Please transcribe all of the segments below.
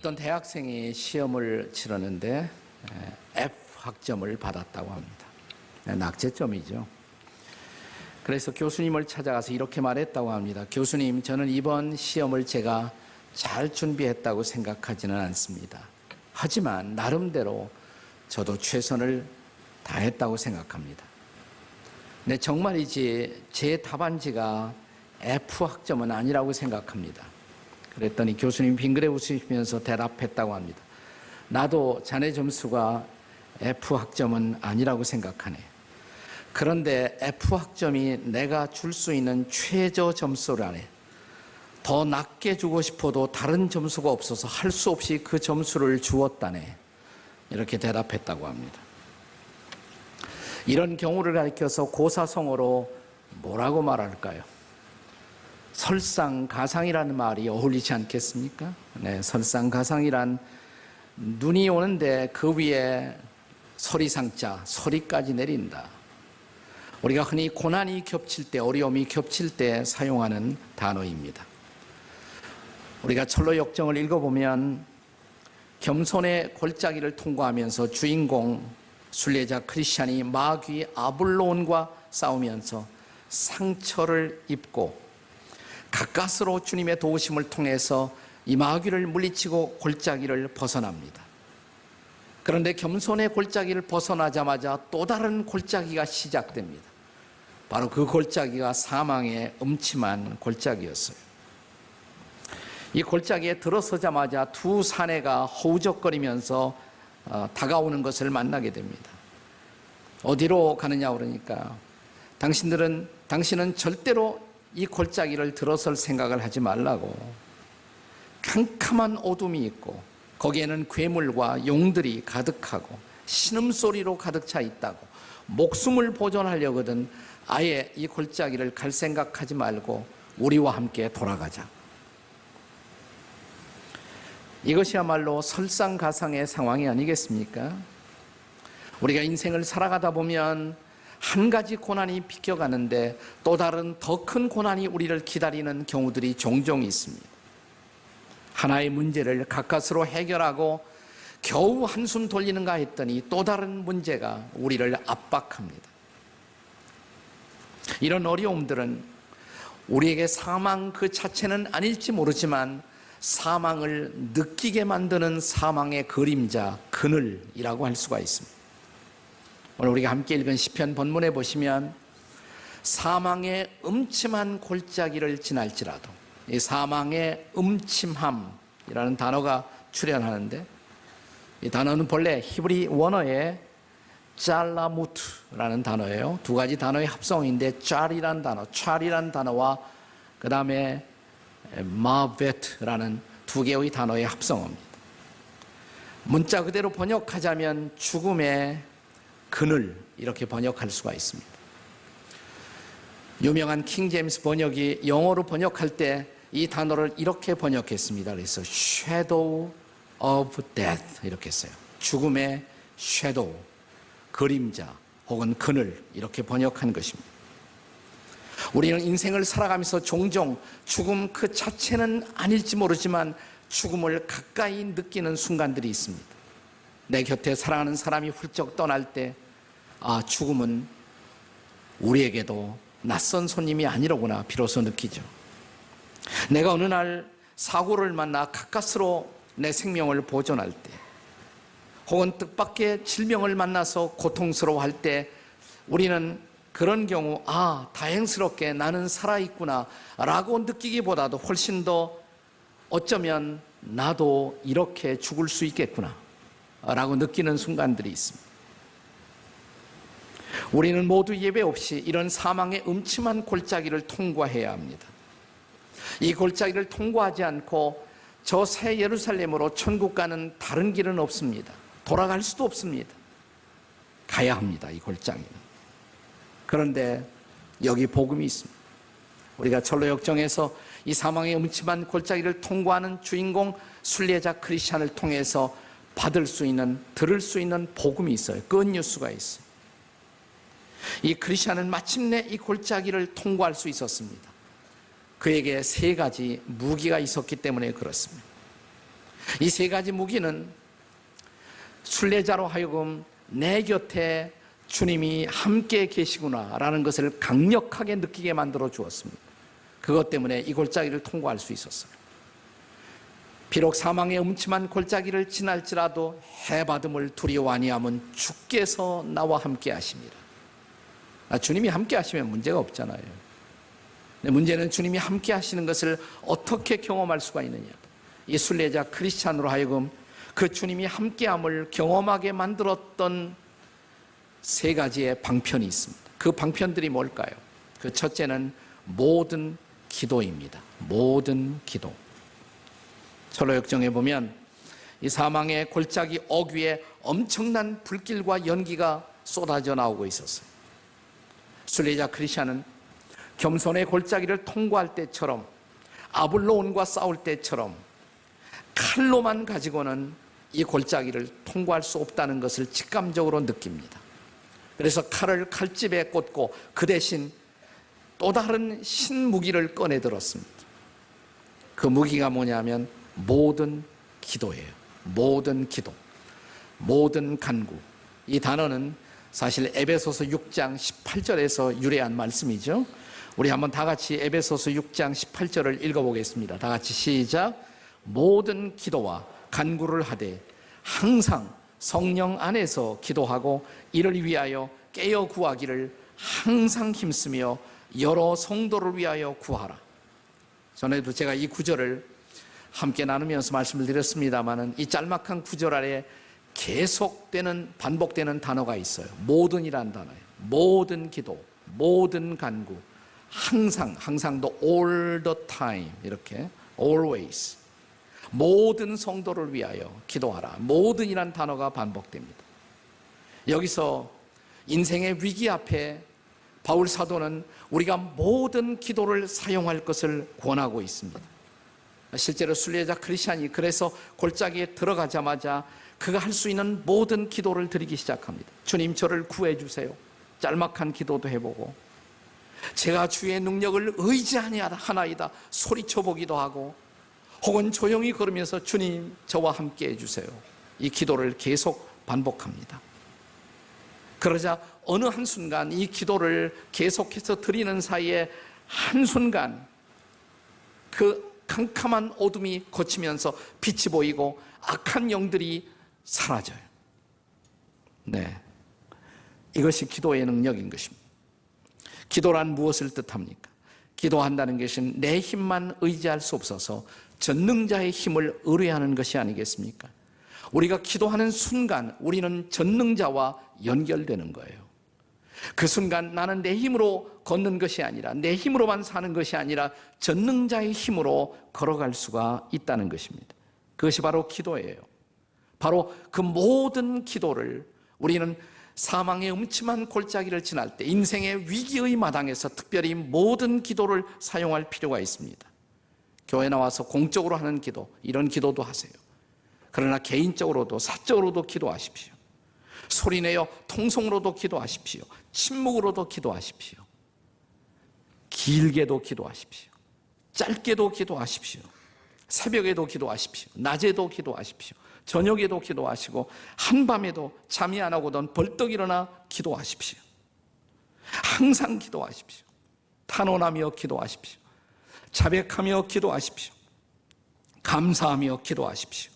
어떤 대학생이 시험을 치렀는데 F 학점을 받았다고 합니다. 낙제점이죠. 그래서 교수님을 찾아가서 이렇게 말했다고 합니다. 교수님, 저는 이번 시험을 제가 잘 준비했다고 생각하지는 않습니다. 하지만 나름대로 저도 최선을 다했다고 생각합니다. 네, 정말이지 제 답안지가 F 학점은 아니라고 생각합니다. 그랬더니 교수님 빙그레 웃으시면서 대답했다고 합니다. 나도 자네 점수가 F 학점은 아니라고 생각하네. 그런데 F 학점이 내가 줄 수 있는 최저 점수라네. 더 낮게 주고 싶어도 다른 점수가 없어서 할 수 없이 그 점수를 주었다네. 이렇게 대답했다고 합니다. 이런 경우를 가리켜서 고사성어로 뭐라고 말할까요? 설상가상이라는 말이 어울리지 않겠습니까? 네, 설상가상이란 눈이 오는데 그 위에 서리상자, 서리까지 내린다. 우리가 흔히 고난이 겹칠 때, 어려움이 겹칠 때 사용하는 단어입니다. 우리가 철로역정을 읽어보면 겸손의 골짜기를 통과하면서 주인공 순례자 크리스찬이 마귀 아블론과 싸우면서 상처를 입고 가까스로 주님의 도우심을 통해서 이 마귀를 물리치고 골짜기를 벗어납니다. 그런데 겸손의 골짜기를 벗어나자마자 또 다른 골짜기가 시작됩니다. 바로 그 골짜기가 사망의 음침한 골짜기였어요. 이 골짜기에 들어서자마자 두 사내가 허우적거리면서 다가오는 것을 만나게 됩니다. 어디로 가느냐 그러니까 당신은 절대로 이 골짜기를 들어설 생각을 하지 말라고. 캄캄한 어둠이 있고 거기에는 괴물과 용들이 가득하고 신음소리로 가득 차 있다고. 목숨을 보존하려거든 아예 이 골짜기를 갈 생각하지 말고 우리와 함께 돌아가자. 이것이야말로 설상가상의 상황이 아니겠습니까? 우리가 인생을 살아가다 보면 한 가지 고난이 비껴가는데 또 다른 더 큰 고난이 우리를 기다리는 경우들이 종종 있습니다. 하나의 문제를 가까스로 해결하고 겨우 한숨 돌리는가 했더니 또 다른 문제가 우리를 압박합니다. 이런 어려움들은 우리에게 사망 그 자체는 아닐지 모르지만 사망을 느끼게 만드는 사망의 그림자, 그늘이라고 할 수가 있습니다. 오늘 우리가 함께 읽은 시편 본문에 보시면 사망의 음침한 골짜기를 지날지라도, 이 사망의 음침함이라는 단어가 출현하는데 이 단어는 본래 히브리 원어의 짤라무트라는 단어예요. 두 가지 단어의 합성인데 짤이란 단어와 그 다음에 마베트라는 두 개의 단어의 합성어입니다. 문자 그대로 번역하자면 죽음의 그늘, 이렇게 번역할 수가 있습니다. 유명한 킹 제임스 번역이 영어로 번역할 때 이 단어를 이렇게 번역했습니다. 그래서 shadow of death 이렇게 했어요. 죽음의 shadow, 그림자 혹은 그늘, 이렇게 번역한 것입니다. 우리는 인생을 살아가면서 종종 죽음 그 자체는 아닐지 모르지만 죽음을 가까이 느끼는 순간들이 있습니다. 내 곁에 사랑하는 사람이 훌쩍 떠날 때 죽음은 우리에게도 낯선 손님이 아니로구나 비로소 느끼죠. 내가 어느 날 사고를 만나 가까스로 내 생명을 보존할 때 혹은 뜻밖의 질병을 만나서 고통스러워할 때 우리는 그런 경우 다행스럽게 나는 살아있구나 라고 느끼기보다도 훨씬 더 어쩌면 나도 이렇게 죽을 수 있겠구나 라고 느끼는 순간들이 있습니다. 우리는 모두 예외 없이 이런 사망의 음침한 골짜기를 통과해야 합니다. 이 골짜기를 통과하지 않고 저 새 예루살렘으로 천국 가는 다른 길은 없습니다. 돌아갈 수도 없습니다. 가야 합니다. 이 골짜기는. 그런데 여기 복음이 있습니다. 우리가 철로역정에서 이 사망의 음침한 골짜기를 통과하는 주인공 순례자 크리스찬을 통해서 받을 수 있는, 들을 수 있는 복음이 있어요. 굿뉴스가 있어요. 이 크리스찬은 마침내 이 골짜기를 통과할 수 있었습니다. 그에게 세 가지 무기가 있었기 때문에 그렇습니다. 이 세 가지 무기는 순례자로 하여금 내 곁에 주님이 함께 계시구나라는 것을 강력하게 느끼게 만들어 주었습니다. 그것 때문에 이 골짜기를 통과할 수 있었어요. 비록 사망의 음침한 골짜기를 지날지라도 해받음을 두려워 아니함은 주께서 나와 함께 하십니다. 주님이 함께 하시면 문제가 없잖아요. 문제는 주님이 함께 하시는 것을 어떻게 경험할 수가 있느냐. 이 순례자 크리스찬으로 하여금 그 주님이 함께함을 경험하게 만들었던 세 가지의 방편이 있습니다. 그 방편들이 뭘까요? 그 첫째는 모든 기도입니다. 모든 기도. 철로역정에 보면 이 사망의 골짜기 어귀에 엄청난 불길과 연기가 쏟아져 나오고 있었어요. 순례자 크리스찬은 겸손의 골짜기를 통과할 때처럼, 아블로온과 싸울 때처럼 칼로만 가지고는 이 골짜기를 통과할 수 없다는 것을 직감적으로 느낍니다. 그래서 칼을 칼집에 꽂고 그 대신 또 다른 신무기를 꺼내 들었습니다. 그 무기가 뭐냐면 모든 기도예요. 모든 기도, 모든 간구. 이 단어는 사실 에베소서 6장 18절에서 유래한 말씀이죠. 우리 한번 다 같이 에베소서 6장 18절을 읽어보겠습니다. 다 같이 시작. 모든 기도와 간구를 하되 항상 성령 안에서 기도하고 이를 위하여 깨어 구하기를 항상 힘쓰며 여러 성도를 위하여 구하라. 전에도 제가 이 구절을 함께 나누면서 말씀을 드렸습니다마는 이 짤막한 구절 아래 계속되는 반복되는 단어가 있어요. 모든이란 단어예요. 모든 기도, 모든 간구, 항상, 항상도 all the time, 이렇게 always, 모든 성도를 위하여 기도하라. 모든이란 단어가 반복됩니다. 여기서 인생의 위기 앞에 바울 사도는 우리가 모든 기도를 사용할 것을 권하고 있습니다. 실제로 순례자 크리스찬이 그래서 골짜기에 들어가자마자 그가 할 수 있는 모든 기도를 드리기 시작합니다. 주님, 저를 구해 주세요. 짤막한 기도도 해보고, 제가 주의 능력을 의지하나이다 소리쳐 보기도 하고, 혹은 조용히 걸으면서 주님, 저와 함께 해주세요. 이 기도를 계속 반복합니다. 그러자 어느 한순간 이 기도를 계속해서 드리는 사이에 한순간 그 캄캄한 어둠이 걷히면서 빛이 보이고 악한 영들이 사라져요. 네, 이것이 기도의 능력인 것입니다. 기도란 무엇을 뜻합니까? 기도한다는 것은 내 힘만 의지할 수 없어서 전능자의 힘을 의뢰하는 것이 아니겠습니까? 우리가 기도하는 순간 우리는 전능자와 연결되는 거예요. 그 순간 나는 내 힘으로 걷는 것이 아니라, 내 힘으로만 사는 것이 아니라 전능자의 힘으로 걸어갈 수가 있다는 것입니다. 그것이 바로 기도예요. 바로 그 모든 기도를 우리는 사망의 음침한 골짜기를 지날 때, 인생의 위기의 마당에서 특별히 모든 기도를 사용할 필요가 있습니다. 교회 나와서 공적으로 하는 기도, 이런 기도도 하세요. 그러나 개인적으로도 사적으로도 기도하십시오. 소리내어 통성으로도 기도하십시오. 침묵으로도 기도하십시오. 길게도 기도하십시오. 짧게도 기도하십시오. 새벽에도 기도하십시오. 낮에도 기도하십시오. 저녁에도 기도하시고 한밤에도 잠이 안 오거든 벌떡 일어나 기도하십시오. 항상 기도하십시오. 탄원하며 기도하십시오. 자백하며 기도하십시오. 감사하며 기도하십시오.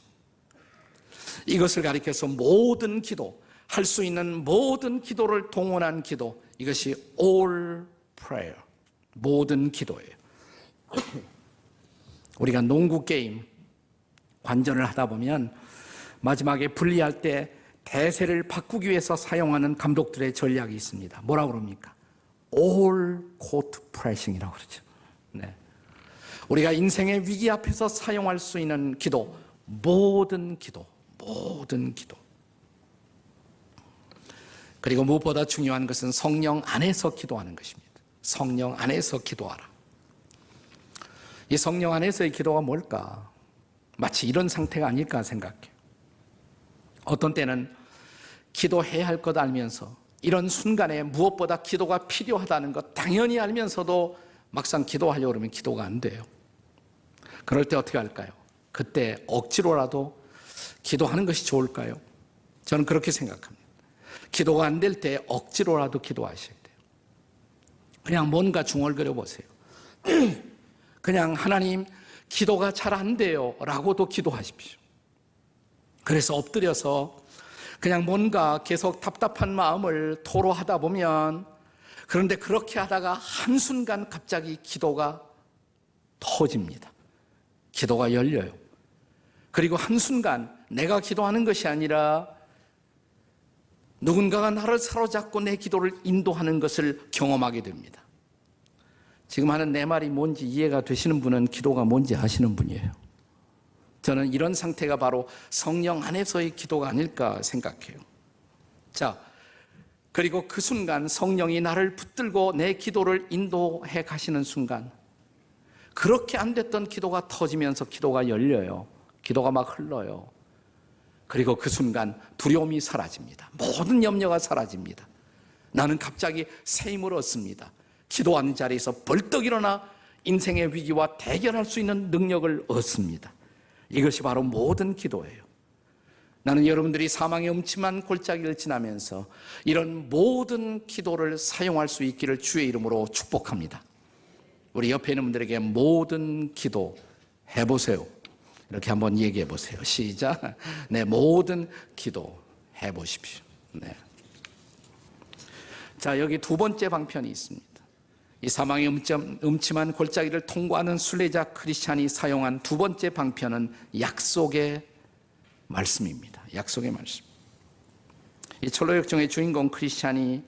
이것을 가리켜서 모든 기도, 할 수 있는 모든 기도를 동원한 기도, 이것이 all prayer, 모든 기도예요. 우리가 농구 게임 관전을 하다 보면 마지막에 분리할 때 대세를 바꾸기 위해서 사용하는 감독들의 전략이 있습니다. 뭐라고 그럽니까? all court pressing이라고 그러죠. 네. 우리가 인생의 위기 앞에서 사용할 수 있는 기도, 모든 기도, 모든 기도. 그리고 무엇보다 중요한 것은 성령 안에서 기도하는 것입니다. 성령 안에서 기도하라. 이 성령 안에서의 기도가 뭘까? 마치 이런 상태가 아닐까 생각해요. 어떤 때는 기도해야 할 것 알면서, 이런 순간에 무엇보다 기도가 필요하다는 것 당연히 알면서도 막상 기도하려고 그러면 기도가 안 돼요. 그럴 때 어떻게 할까요? 그때 억지로라도 기도하는 것이 좋을까요? 저는 그렇게 생각합니다. 기도가 안 될 때 억지로라도 기도하셔야 돼요. 그냥 뭔가 중얼거려 보세요. 그냥 하나님 기도가 잘 안 돼요 라고도 기도하십시오. 그래서 엎드려서 그냥 뭔가 계속 답답한 마음을 토로하다 보면, 그런데 그렇게 하다가 한순간 갑자기 기도가 터집니다. 기도가 열려요. 그리고 한순간 내가 기도하는 것이 아니라 누군가가 나를 사로잡고 내 기도를 인도하는 것을 경험하게 됩니다. 지금 하는 내 말이 뭔지 이해가 되시는 분은 기도가 뭔지 아시는 분이에요. 저는 이런 상태가 바로 성령 안에서의 기도가 아닐까 생각해요. 자, 그리고 그 순간 성령이 나를 붙들고 내 기도를 인도해 가시는 순간, 그렇게 안 됐던 기도가 터지면서 기도가 열려요. 기도가 막 흘러요. 그리고 그 순간 두려움이 사라집니다. 모든 염려가 사라집니다. 나는 갑자기 새 힘을 얻습니다. 기도하는 자리에서 벌떡 일어나 인생의 위기와 대결할 수 있는 능력을 얻습니다. 이것이 바로 모든 기도예요. 나는 여러분들이 사망의 음침한 골짜기를 지나면서 이런 모든 기도를 사용할 수 있기를 주의 이름으로 축복합니다. 우리 옆에 있는 분들에게 모든 기도 해보세요. 이렇게 한번 얘기해 보세요. 시작. 네, 모든 기도 해보십시오. 네. 자, 여기 두 번째 방편이 있습니다. 이 사망의 음침한 골짜기를 통과하는 순례자 크리스찬이 사용한 두 번째 방편은 약속의 말씀입니다. 약속의 말씀. 이 철로역정의 주인공 크리스찬이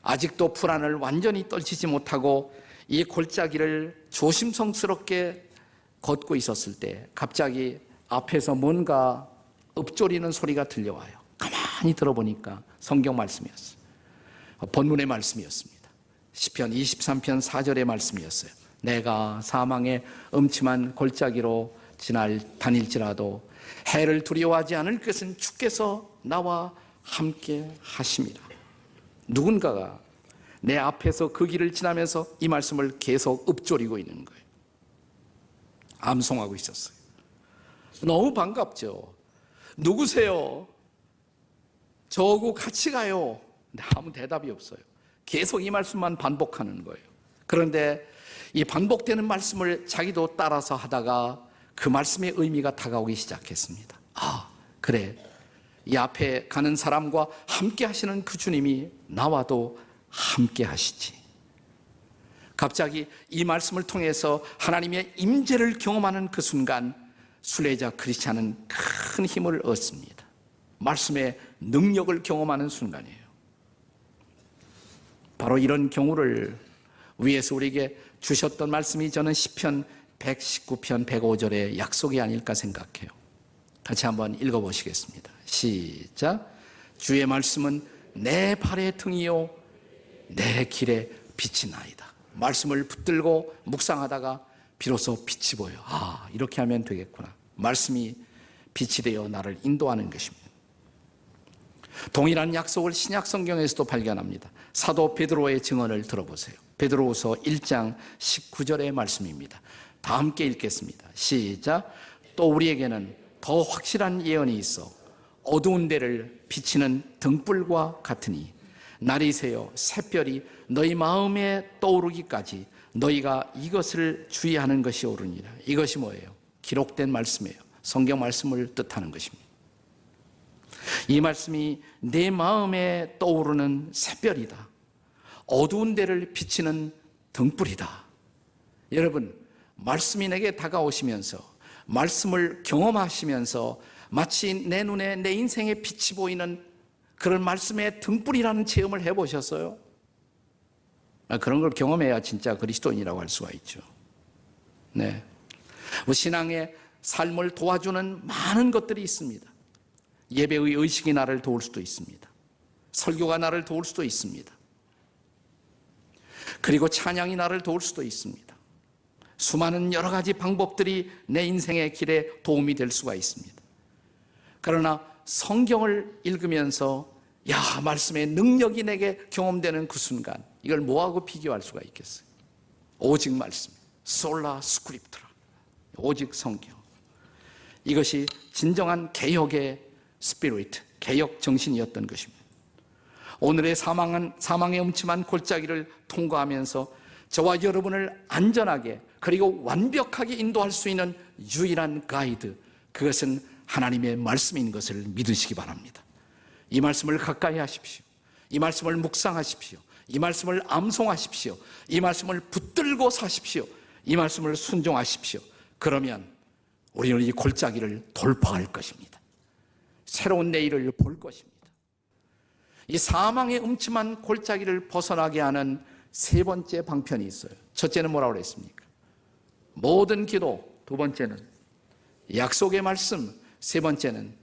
아직도 불안을 완전히 떨치지 못하고 이 골짜기를 조심성스럽게 걷고 있었을 때 갑자기 앞에서 뭔가 읊조리는 소리가 들려와요. 가만히 들어보니까 성경 말씀이었어요. 본문의 말씀이었습니다. 시편 23편 4절의 말씀이었어요. 내가 사망의 음침한 골짜기로 다닐지라도 해를 두려워하지 않을 것은 주께서 나와 함께 하심이라. 누군가가 내 앞에서 그 길을 지나면서 이 말씀을 계속 읊조리고 있는 거예요. 암송하고 있었어요. 너무 반갑죠. 누구세요? 저하고 같이 가요. 근데 아무 대답이 없어요. 계속 이 말씀만 반복하는 거예요. 그런데 이 반복되는 말씀을 자기도 따라서 하다가 그 말씀의 의미가 다가오기 시작했습니다. 아, 그래. 이 앞에 가는 사람과 함께 하시는 그 주님이 나와도 함께 하시지. 갑자기 이 말씀을 통해서 하나님의 임재를 경험하는 그 순간 순례자 크리스찬은 큰 힘을 얻습니다. 말씀의 능력을 경험하는 순간이에요. 바로 이런 경우를 위해서 우리에게 주셨던 말씀이 저는 시편 119편 105절의 약속이 아닐까 생각해요. 같이 한번 읽어보시겠습니다. 시작. 주의 말씀은 내 발의 등이요 내 길의 빛이 나이다. 말씀을 붙들고 묵상하다가 비로소 빛이 보여. 아, 이렇게 하면 되겠구나. 말씀이 빛이 되어 나를 인도하는 것입니다. 동일한 약속을 신약 성경에서도 발견합니다. 사도 베드로의 증언을 들어보세요. 베드로후서 1장 19절의 말씀입니다. 다 함께 읽겠습니다. 시작. 또 우리에게는 더 확실한 예언이 있어 어두운 데를 비치는 등불과 같으니 날이 새어 샛별이 너희 마음에 떠오르기까지 너희가 이것을 주의하는 것이 옳으니라. 이것이 뭐예요? 기록된 말씀이에요. 성경 말씀을 뜻하는 것입니다. 이 말씀이 내 마음에 떠오르는 샛별이다. 어두운 데를 비치는 등불이다. 여러분, 말씀이 내게 다가오시면서 말씀을 경험하시면서 마치 내 눈에 내 인생의 빛이 보이는 그런 말씀의 등불이라는 체험을 해보셨어요? 그런 걸 경험해야 진짜 그리스도인이라고 할 수가 있죠. 네. 신앙의 삶을 도와주는 많은 것들이 있습니다. 예배의 의식이 나를 도울 수도 있습니다. 설교가 나를 도울 수도 있습니다. 그리고 찬양이 나를 도울 수도 있습니다. 수많은 여러 가지 방법들이 내 인생의 길에 도움이 될 수가 있습니다. 그러나 성경을 읽으면서 말씀의 능력이 내게 경험되는 그 순간, 이걸 뭐하고 비교할 수가 있겠어요? 오직 말씀, 솔라 스크립트라, 오직 성경. 이것이 진정한 개혁의 스피리트, 개혁 정신이었던 것입니다. 오늘의 사망의 음침한 골짜기를 통과하면서 저와 여러분을 안전하게 그리고 완벽하게 인도할 수 있는 유일한 가이드, 그것은 하나님의 말씀인 것을 믿으시기 바랍니다. 이 말씀을 가까이 하십시오. 이 말씀을 묵상하십시오. 이 말씀을 암송하십시오. 이 말씀을 붙들고 사십시오. 이 말씀을 순종하십시오. 그러면 우리는 이 골짜기를 돌파할 것입니다. 새로운 내일을 볼 것입니다. 이 사망의 음침한 골짜기를 벗어나게 하는 세 번째 방편이 있어요. 첫째는 뭐라고 그랬습니까? 모든 기도. 두 번째는 약속의 말씀. 세 번째는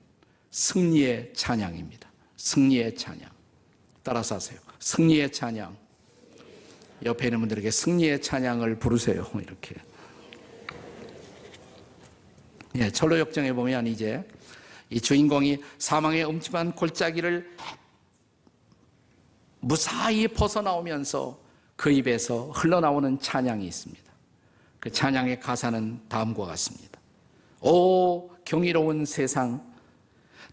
승리의 찬양입니다. 승리의 찬양. 따라서 하세요. 승리의 찬양. 옆에 있는 분들에게 승리의 찬양을 부르세요. 이렇게. 예, 철로 역정에 보면 이제 이 주인공이 사망의 음침한 골짜기를 무사히 벗어나오면서 그 입에서 흘러나오는 찬양이 있습니다. 그 찬양의 가사는 다음과 같습니다. 오 경이로운 세상,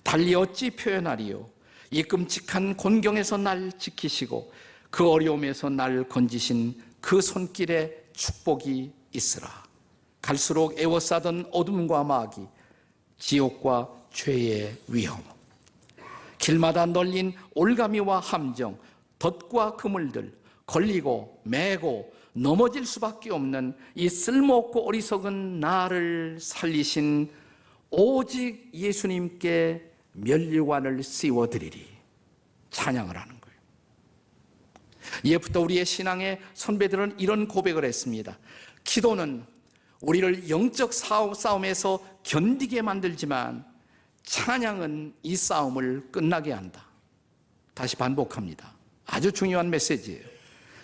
달리 어찌 표현하리요. 이 끔찍한 곤경에서 날 지키시고 그 어려움에서 날 건지신 그 손길에 축복이 있으라. 갈수록 애워싸던 어둠과 마귀, 지옥과 죄의 위험, 길마다 널린 올가미와 함정, 덫과 그물들, 걸리고 매고 넘어질 수밖에 없는 이 쓸모없고 어리석은 나를 살리신 오직 예수님께 면류관을 씌워드리리. 찬양을 하는 거예요. 이제부터 우리의 신앙의 선배들은 이런 고백을 했습니다. 기도는 우리를 영적 싸움에서 견디게 만들지만 찬양은 이 싸움을 끝나게 한다. 다시 반복합니다. 아주 중요한 메시지예요.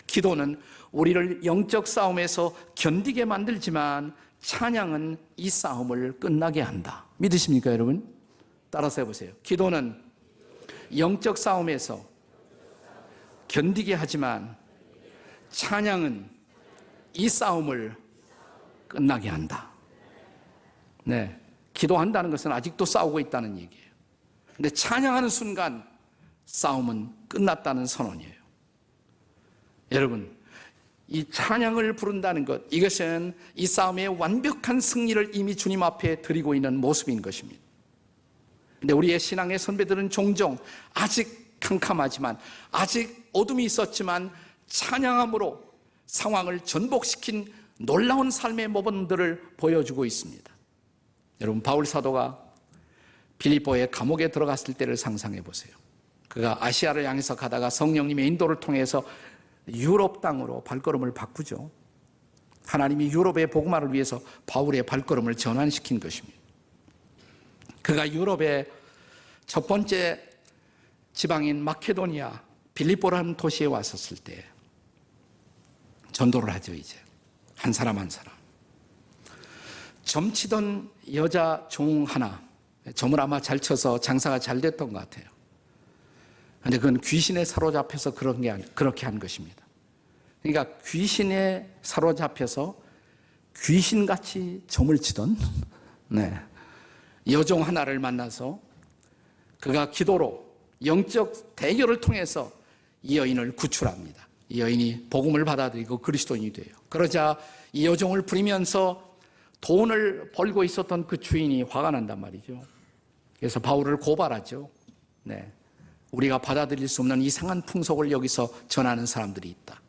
기도는 우리를 영적 싸움에서 견디게 만들지만 찬양은 이 싸움을 끝나게 한다. 믿으십니까, 여러분? 따라서 해보세요. 기도는 영적 싸움에서 견디게 하지만 찬양은 이 싸움을 끝나게 한다. 네, 기도한다는 것은 아직도 싸우고 있다는 얘기예요. 근데 찬양하는 순간 싸움은 끝났다는 선언이에요. 여러분, 이 찬양을 부른다는 것, 이것은 이 싸움의 완벽한 승리를 이미 주님 앞에 드리고 있는 모습인 것입니다. 근데 우리의 신앙의 선배들은 종종 아직 캄캄하지만, 아직 어둠이 있었지만 찬양함으로 상황을 전복시킨 놀라운 삶의 모범들을 보여주고 있습니다. 여러분, 바울 사도가 빌립보의 감옥에 들어갔을 때를 상상해 보세요. 그가 아시아를 향해서 가다가 성령님의 인도를 통해서 유럽 땅으로 발걸음을 바꾸죠. 하나님이 유럽의 복음화를 위해서 바울의 발걸음을 전환시킨 것입니다. 그가 유럽의 첫 번째 지방인 마케도니아 빌립보라는 도시에 왔었을 때 전도를 하죠. 이제 한 사람 한 사람. 점치던 여자 종 하나, 점을 아마 잘 쳐서 장사가 잘 됐던 것 같아요. 그런데 그건 귀신에 사로잡혀서 그렇게 한 것입니다. 그러니까 귀신에 사로잡혀서 귀신같이 점을 치던 여종 하나를 만나서 그가 기도로 영적 대결을 통해서 이 여인을 구출합니다. 이 여인이 복음을 받아들이고 그리스도인이 돼요. 그러자 이 여종을 부리면서 돈을 벌고 있었던 그 주인이 화가 난단 말이죠. 그래서 바울을 고발하죠. 우리가 받아들일 수 없는 이상한 풍속을 여기서 전하는 사람들이 있다.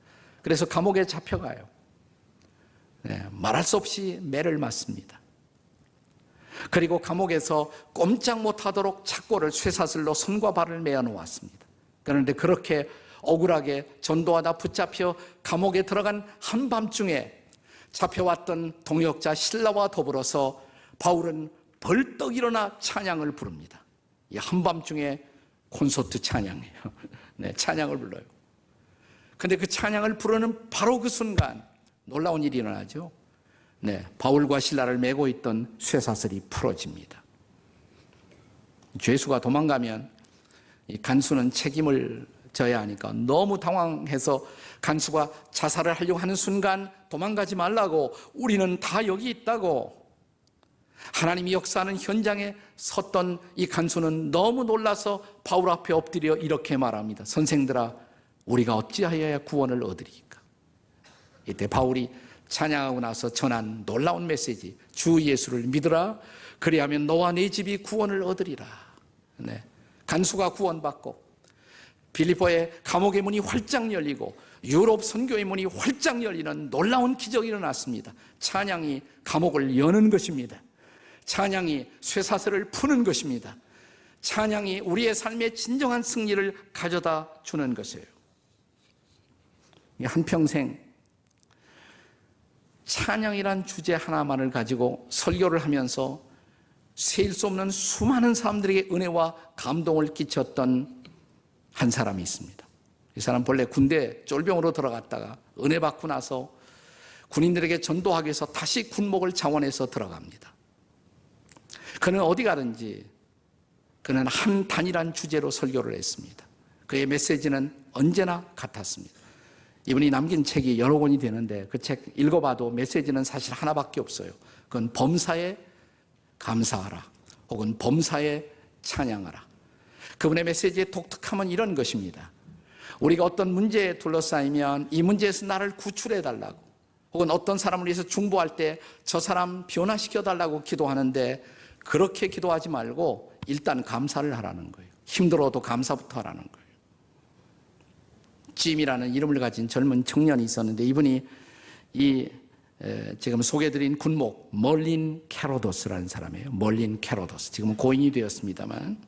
그래서 감옥에 잡혀가요. 말할 수 없이 매를 맞습니다. 그리고 감옥에서 꼼짝 못하도록 착고를 쇠사슬로 손과 발을 매어 놓았습니다. 그런데 그렇게 억울하게 전도하다 붙잡혀 감옥에 들어간 한밤중에 잡혀왔던 동역자 실라와 더불어서 바울은 벌떡 일어나 찬양을 부릅니다. 이 한밤중에 콘서트 찬양이에요. 찬양을 불러요. 근데 그 찬양을 부르는 바로 그 순간 놀라운 일이 일어나죠. 바울과 실라를 메고 있던 쇠사슬이 풀어집니다. 죄수가 도망가면 이 간수는 책임을 져야 하니까 너무 당황해서 간수가 자살을 하려고 하는 순간 도망가지 말라고, 우리는 다 여기 있다고, 하나님이 역사하는 현장에 섰던 이 간수는 너무 놀라서 바울 앞에 엎드려 이렇게 말합니다. 선생들아, 우리가 어찌하여야 구원을 얻으리까? 이때 바울이 찬양하고 나서 전한 놀라운 메시지, 주 예수를 믿으라. 그리하면 너와 네 집이 구원을 얻으리라. 네. 간수가 구원받고 빌립보의 감옥의 문이 활짝 열리고 유럽 선교의 문이 활짝 열리는 놀라운 기적이 일어났습니다. 찬양이 감옥을 여는 것입니다. 찬양이 쇠사슬을 푸는 것입니다. 찬양이 우리의 삶의 진정한 승리를 가져다 주는 것이에요. 한평생 찬양이란 주제 하나만을 가지고 설교를 하면서 세일 수 없는 수많은 사람들에게 은혜와 감동을 끼쳤던 한 사람이 있습니다. 이 사람 본래 군대 쫄병으로 들어갔다가 은혜 받고 나서 군인들에게 전도하기 위해서 다시 군목을 자원해서 들어갑니다. 그는 어디 가든지 그는 한 단일한 주제로 설교를 했습니다. 그의 메시지는 언제나 같았습니다. 이분이 남긴 책이 여러 권이 되는데 그 책 읽어봐도 메시지는 사실 하나밖에 없어요. 그건 범사에 감사하라, 혹은 범사에 찬양하라. 그분의 메시지의 독특함은 이런 것입니다. 우리가 어떤 문제에 둘러싸이면 이 문제에서 나를 구출해 달라고, 혹은 어떤 사람을 위해서 중보할 때 저 사람 변화시켜 달라고 기도하는데, 그렇게 기도하지 말고 일단 감사를 하라는 거예요. 힘들어도 감사부터 하라는 거예요. 짐이라는 이름을 가진 젊은 청년이 있었는데, 이분이 지금 소개해드린 군목 멀린 캐로도스라는 사람이에요. 멀린 캐로도스. 지금은 고인이 되었습니다만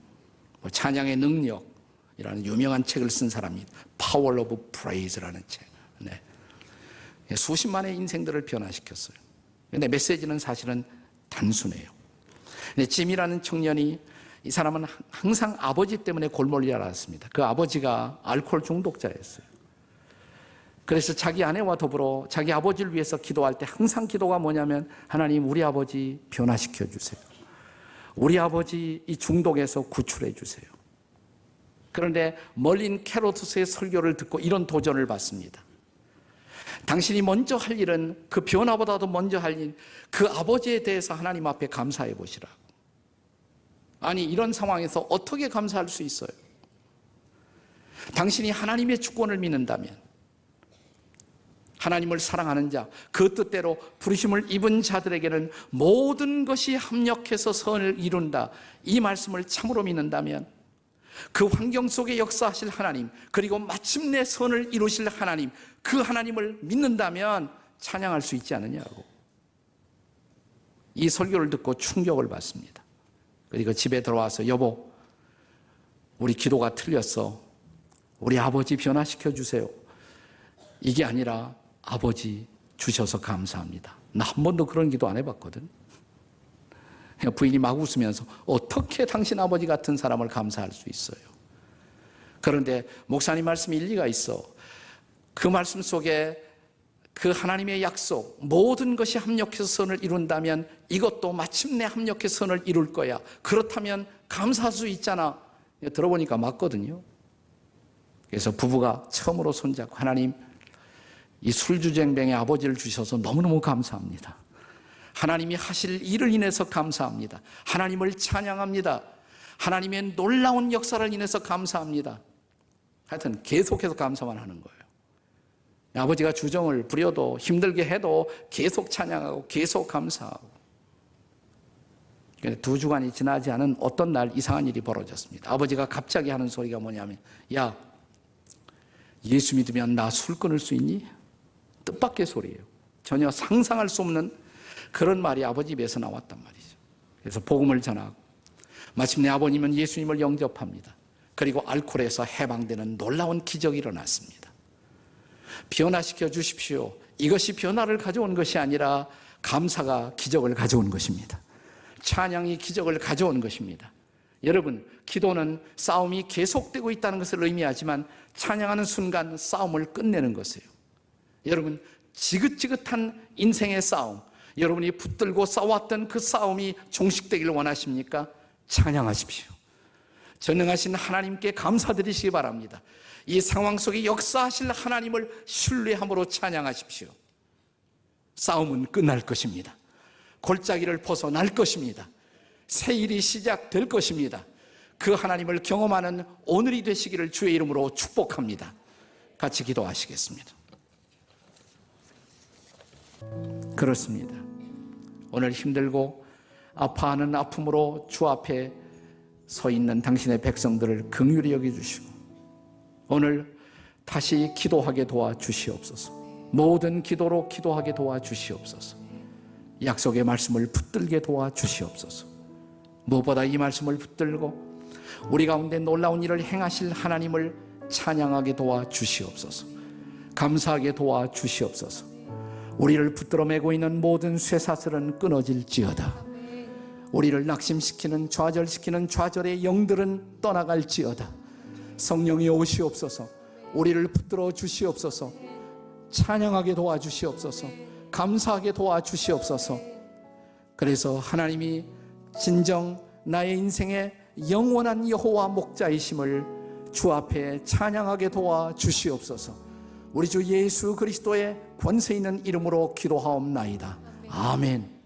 찬양의 능력이라는 유명한 책을 쓴 사람입니다. Power of Praise라는 책. 네. 수십만의 인생들을 변화시켰어요. 그런데 메시지는 사실은 단순해요. 짐이라는 청년이, 이 사람은 항상 아버지 때문에 골몰리 앓았습니다. 그 아버지가 알코올 중독자였어요. 그래서 자기 아내와 더불어 자기 아버지를 위해서 기도할 때 항상 기도가 뭐냐면, 하나님 우리 아버지 변화시켜 주세요. 우리 아버지 이 중독에서 구출해 주세요. 그런데 멀린 캐로토스의 설교를 듣고 이런 도전을 받습니다. 당신이 먼저 할 일은, 그 변화보다도 먼저 할 일, 그 아버지에 대해서 하나님 앞에 감사해 보시라고. 아니, 이런 상황에서 어떻게 감사할 수 있어요? 당신이 하나님의 주권을 믿는다면, 하나님을 사랑하는 자, 그 뜻대로 부르심을 입은 자들에게는 모든 것이 합력해서 선을 이룬다, 이 말씀을 참으로 믿는다면, 그 환경 속에 역사하실 하나님, 그리고 마침내 선을 이루실 하나님, 그 하나님을 믿는다면 찬양할 수 있지 않느냐고. 이 설교를 듣고 충격을 받습니다. 그리고 집에 들어와서, 여보, 우리 기도가 틀렸어. 우리 아버지 변화시켜 주세요. 이게 아니라, 아버지 주셔서 감사합니다. 나 한 번도 그런 기도 안 해봤거든. 부인이 막 웃으면서, 어떻게 당신 아버지 같은 사람을 감사할 수 있어요? 그런데 목사님 말씀이 일리가 있어. 그 말씀 속에 그 하나님의 약속, 모든 것이 합력해서 선을 이룬다면 이것도 마침내 합력해서 선을 이룰 거야. 그렇다면 감사할 수 있잖아. 들어보니까 맞거든요. 그래서 부부가 처음으로 손잡고, 하나님, 이 술주정뱅의 아버지를 주셔서 너무너무 감사합니다. 하나님이 하실 일을 인해서 감사합니다. 하나님을 찬양합니다. 하나님의 놀라운 역사를 인해서 감사합니다. 하여튼 계속해서 감사만 하는 거예요. 아버지가 주정을 부려도, 힘들게 해도 계속 찬양하고 계속 감사하고. 두 주간이 지나지 않은 어떤 날 이상한 일이 벌어졌습니다. 아버지가 갑자기 하는 소리가 뭐냐면, 야, 예수 믿으면 나 술 끊을 수 있니? 뜻밖의 소리예요. 전혀 상상할 수 없는 그런 말이 아버지 입에서 나왔단 말이죠. 그래서 복음을 전하고 마침내 아버님은 예수님을 영접합니다. 그리고 알코올에서 해방되는 놀라운 기적이 일어났습니다. 변화시켜 주십시오. 이것이 변화를 가져온 것이 아니라 감사가 기적을 가져온 것입니다. 찬양이 기적을 가져온 것입니다. 여러분, 기도는 싸움이 계속되고 있다는 것을 의미하지만 찬양하는 순간 싸움을 끝내는 것이에요. 여러분, 지긋지긋한 인생의 싸움, 여러분이 붙들고 싸웠던 그 싸움이 종식되기를 원하십니까? 찬양하십시오. 전능하신 하나님께 감사드리시기 바랍니다. 이 상황 속에 역사하실 하나님을 신뢰함으로 찬양하십시오. 싸움은 끝날 것입니다. 골짜기를 벗어날 것입니다. 새 일이 시작될 것입니다. 그 하나님을 경험하는 오늘이 되시기를 주의 이름으로 축복합니다. 같이 기도하시겠습니다. 그렇습니다. 오늘 힘들고 아파하는 아픔으로 주 앞에 서 있는 당신의 백성들을 긍휼히 여겨주시고 오늘 다시 기도하게 도와주시옵소서. 모든 기도로 기도하게 도와주시옵소서. 약속의 말씀을 붙들게 도와주시옵소서. 무엇보다 이 말씀을 붙들고 우리 가운데 놀라운 일을 행하실 하나님을 찬양하게 도와주시옵소서. 감사하게 도와주시옵소서. 우리를 붙들어 매고 있는 모든 쇠사슬은 끊어질지어다. 우리를 낙심시키는 좌절시키는 좌절의 영들은 떠나갈지어다. 성령이 오시옵소서. 우리를 붙들어 주시옵소서. 찬양하게 도와주시옵소서. 감사하게 도와주시옵소서. 그래서 하나님이 진정 나의 인생의 영원한 여호와 목자이심을 주 앞에 찬양하게 도와주시옵소서. 우리 주 예수 그리스도의 권세 있는 이름으로 기도하옵나이다. 아멘.